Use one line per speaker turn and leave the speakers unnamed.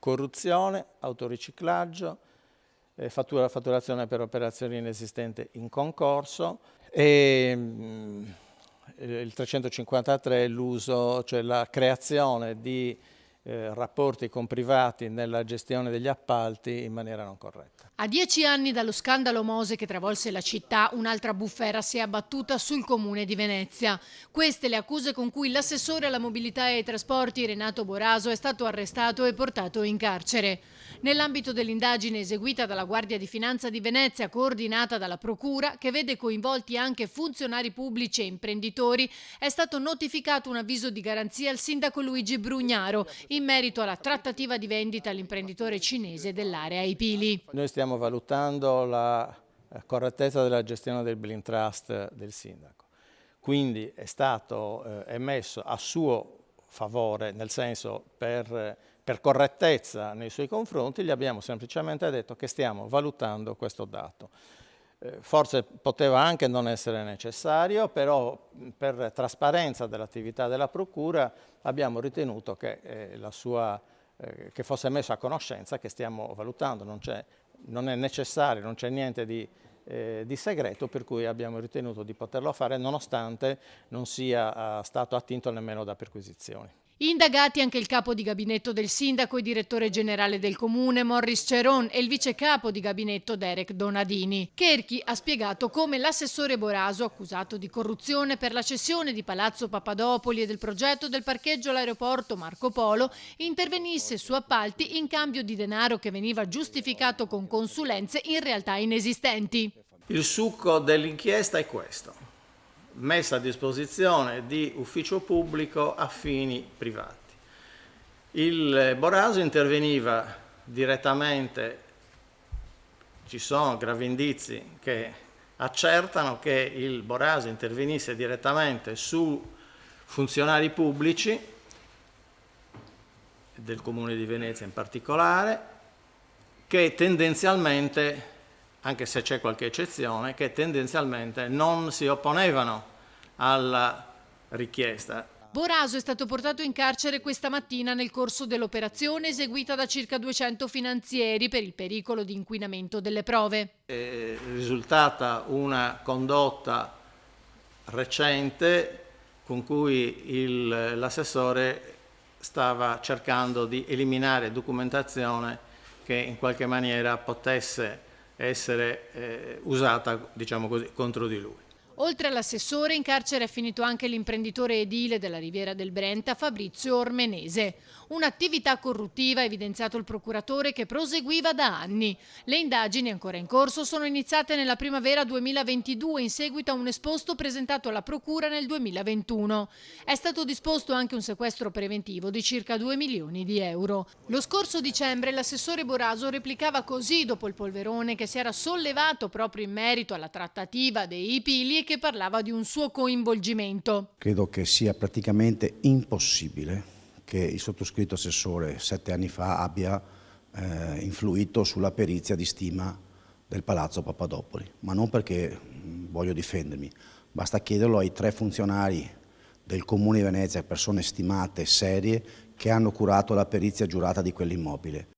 corruzione, autoriciclaggio, fatturazione per operazioni inesistenti in concorso e il 353 è l'uso, cioè la creazione di rapporti con privati nella gestione degli appalti in maniera non corretta.
A 10 anni dallo scandalo Mose che travolse la città, un'altra bufera si è abbattuta sul comune di Venezia. Queste le accuse con cui l'assessore alla mobilità e ai trasporti Renato Boraso è stato arrestato e portato in carcere. Nell'ambito dell'indagine eseguita dalla Guardia di Finanza di Venezia, coordinata dalla Procura, che vede coinvolti anche funzionari pubblici e imprenditori, è stato notificato un avviso di garanzia al sindaco Luigi Brugnaro in merito alla trattativa di vendita all'imprenditore cinese dell'area ai Pili.
Noi stiamo valutando la correttezza della gestione del Blin Trust del sindaco, quindi è stato emesso a suo favore, nel senso per correttezza nei suoi confronti, gli abbiamo semplicemente detto che stiamo valutando questo dato. Forse poteva anche non essere necessario, però per trasparenza dell'attività della Procura abbiamo ritenuto che, che fosse messo a conoscenza che stiamo valutando, non è necessario, non c'è niente di segreto, per cui abbiamo ritenuto di poterlo fare nonostante non sia stato attinto nemmeno da perquisizioni.
Indagati anche il capo di gabinetto del sindaco e direttore generale del comune Morris Ceron e il vice capo di gabinetto Derek Donadini. Cherchi ha spiegato come l'assessore Boraso, accusato di corruzione per la cessione di Palazzo Papadopoli e del progetto del parcheggio all'aeroporto Marco Polo, intervenisse su appalti in cambio di denaro che veniva giustificato con consulenze in realtà inesistenti.
Il succo dell'inchiesta è questo: messa a disposizione di ufficio pubblico a fini privati. Il Boraso interveniva direttamente, ci sono gravi indizi che accertano che il Boraso intervenisse direttamente su funzionari pubblici, del Comune di Venezia in particolare, che tendenzialmente, anche se c'è qualche eccezione, che tendenzialmente non si opponevano alla richiesta.
Boraso è stato portato in carcere questa mattina nel corso dell'operazione eseguita da circa 200 finanzieri per il pericolo di inquinamento delle prove.
È risultata una condotta recente con cui l'assessore stava cercando di eliminare documentazione che in qualche maniera potesse essere usata, diciamo così, contro di lui.
Oltre all'assessore, in carcere è finito anche l'imprenditore edile della Riviera del Brenta, Fabrizio Ormenese. Un'attività corruttiva, ha evidenziato il procuratore, che proseguiva da anni. Le indagini ancora in corso sono iniziate nella primavera 2022 in seguito a un esposto presentato alla procura nel 2021. È stato disposto anche un sequestro preventivo di circa 2 milioni di euro. Lo scorso dicembre l'assessore Boraso replicava così dopo il polverone che si era sollevato proprio in merito alla trattativa dei Pili e che parlava di un suo coinvolgimento.
Credo che sia praticamente impossibile che il sottoscritto assessore 7 anni fa abbia influito sulla perizia di stima del Palazzo Papadopoli, ma non perché voglio difendermi, basta chiederlo ai 3 funzionari del Comune di Venezia, persone stimate, serie, che hanno curato la perizia giurata di quell'immobile.